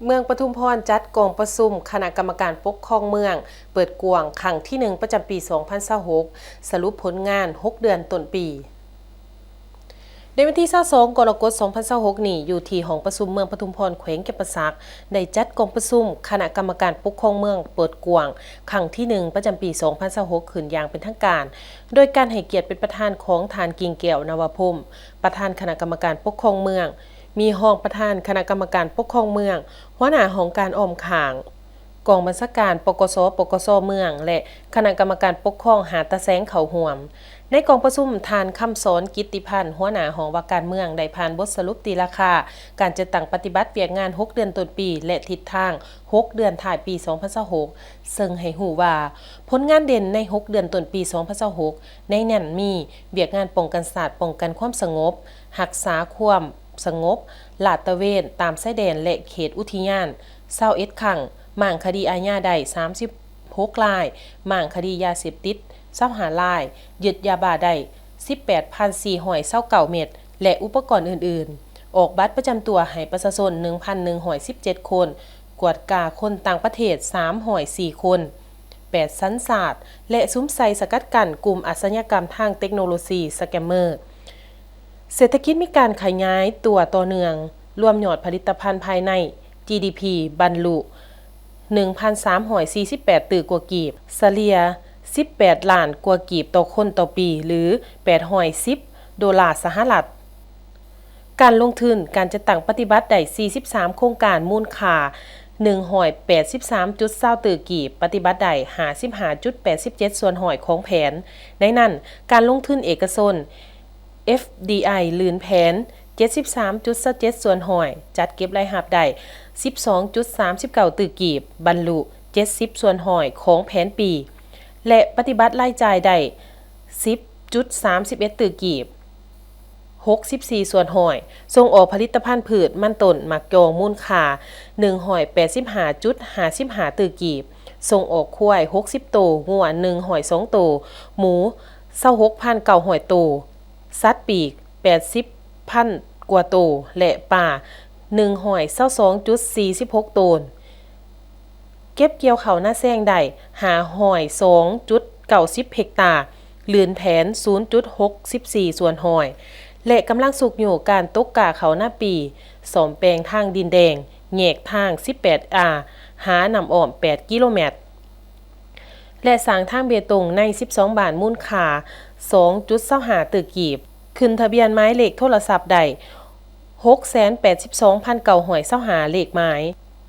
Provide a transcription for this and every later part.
เมืองปทุมพรจัดกองประชุมคณะกรรมการปกครองเมืองเปิดกวางครั้งที่1ประจำปี 2026 สรุปผลงาน 6 เดือนต้นปีในวันที่22กรกฎาคม 2026 นี้อยู่ที่ห้องประชุมเมืองปทุมพรแขวงแก่นประสักได้จัดกองประชุมคณะกรรมการปกครองเมืองเปิดกวางครั้งที่1ประจำปี 2026 ขึ้นอย่างเป็นทางการโดยการให้เกียรติเป็นประธานของทานกิ่งแก้วนวพรหมประธานคณะกรรมการปกครองเมืองมีรองประธานคณะกรรมการปกครองเมืองหัวหน้าของการอ้อมข้างกองบัญชาการปกสเมืองและคณะกรรมการปกครองหาตะแสงเขาห่วมในกองประชุมทานคำสอนกิตติพันธ์หัวหน้าของว่าการเมืองได้ผ่านบทสรุปตีราคาการจัดตั้งปฏิบัติเวียกงาน6เดือนต้นปีและทิศทาง6เดือนท้ายปี 2026ซึ่งให้หูว่าผลงานเด่นใน6เดือนต้นปี 2026ในนั้นมีเวียกงานป้องกันศาสตร์ป้องกันความสงบรักษาความสงบลาดตระเวนตามชายแดนและเขตอุทยาน21ครั้งหม่างคดีอาญาได้36รายหม่างคดียาเสพติด25รายยึดยาบ้าได้ 18,429 เม็ดและอุปกรณ์อื่นๆออกบัตรประจำตัวให้ประชาชน 1,117 คนกวดกาคนต่างประเทศ304 คน8สัญชาติและซุ้มไซสกัดกั้นกลุ่มอาชญากรรมทางเทคโนโลยีสแกมเมอร์เศรษฐกิจมีการขยายตัวต่อเนื่องรวมยอดผลิตภัณฑ์ภายใน GDP บรรลุ 1,348 ตื่อกว่ากีบเฉลี่ย18 ล้านกว่ากีบต่อคนต่อปีหรือ$810สหรัฐการลงทุนการจัดตั้งปฏิบัติได้43โครงการมูลค่า183.20ตื่อกีบปฏิบัติได้55.87ส่วนหอยของแผนในนั้นการลงทุนเอกชน FDI ลื่นแผน 73.27ส่วนหอยจัดเก็บรายรับได้ 12.39 ตื่อกีบบรรลุ70ส่วนหอยของแผนปีและปฏิบัติรายจ่ายได้ 10.31 ตื่อกีบ64ส่วนหอยส่งออกผลิตภัณฑ์พืชมันต้นหมักยองมูลค่า185.55ตื่อกีบส่งออกควาย60ตัวงัว102ตัวหมู26,900ตัวสัตว์ปีก80,000 กว่าตัวและปลา122.46ตัวเก็บเกี่ยวข้าวหน้าแซงได้2.90 เฮกตาร์ลื่นแผน 0.64 ส่วนหอยและกำลังสุกอยู่การตกกาเขาหน้าปีสมแปลงทางดินแดงแยกทาง18หานำอ้อม8กิโลเมตรและสร้างทางเบตงใน12บ้านมูลค่า 2.25 ตึกกีบขึ้นทะเบียนหมายเลขโทรศัพท์ได้ 682,925 เลขหมาย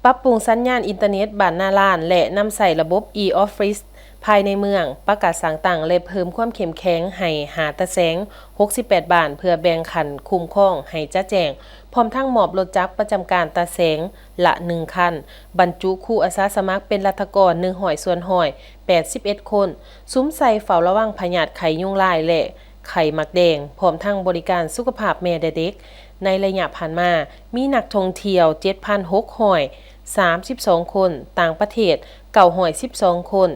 ปรับปรุงสัญญาณอินเทอร์เน็ตบ้านนาลานและนำใส่ระบบ e-office ภายในเมืองประกาศสั่งต่างและเพิ่มความเข้มแข็งให้หาตะแสง68บ้านเพื่อแบ่งขันคุ้มครองให้จัดแจงพร้อมทั้งมอบรถจักรประจำการตะแสงละ1คันบรรจุครูอาสาสมัครเป็นรัฐกร100ส่วนหอย81คนซุ้มใส่เฝ้าระวังพยาธิไข้ยุงลายและไข้หมักแดงพร้อมทั้งบริการสุขภาพแม่และเด็กในระยะผ่านมามีนักท่องเที่ยว 7,632 คนต่างประเทศ912 คน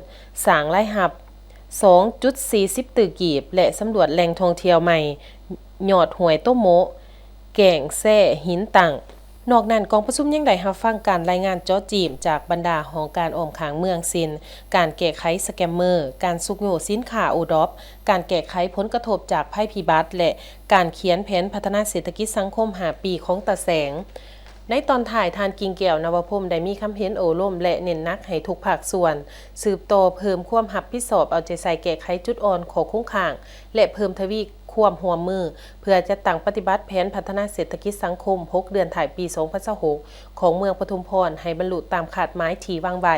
สร้างรายรับ 2.40 ตื่อกีบและสำรวจแหล่งท่องเที่ยวใหม่ยอดหวยโตโมะแก่งแซ่หินตังนอกนั้นกองประชุมยังได้รับฟังการรายงานเจาะจีมจากบรรดาของการอ้อมข้างเมืองซินการแก้ไขสแกมเมอร์การสุกโยสินค้าโอดอปการแก้ไขผลกระทบจากภัยพิบัติและการเขียนแผนพัฒนาเศรษฐกิจสังคม5ปีของตาแสงในตอนถ่ายทานกิ่งแก้วนวพรหมได้มีคำเห็นโอล่มและเน้นนักให้ทุกภาคส่วนสืบโตเพิ่มความรับผิดชอบเอาใจใส่แก้ไขจุดอ่อนของคุ้งข้างและเพิ่มทวีความร่วมมือเพื่อจะตั้งปฏิบัติแผนพัฒนาเศรษฐกิจสังคม6เดือนถ่ายปี 2026ของเมืองปทุมพรให้บรรลุตามคาดหมายที่วางไว้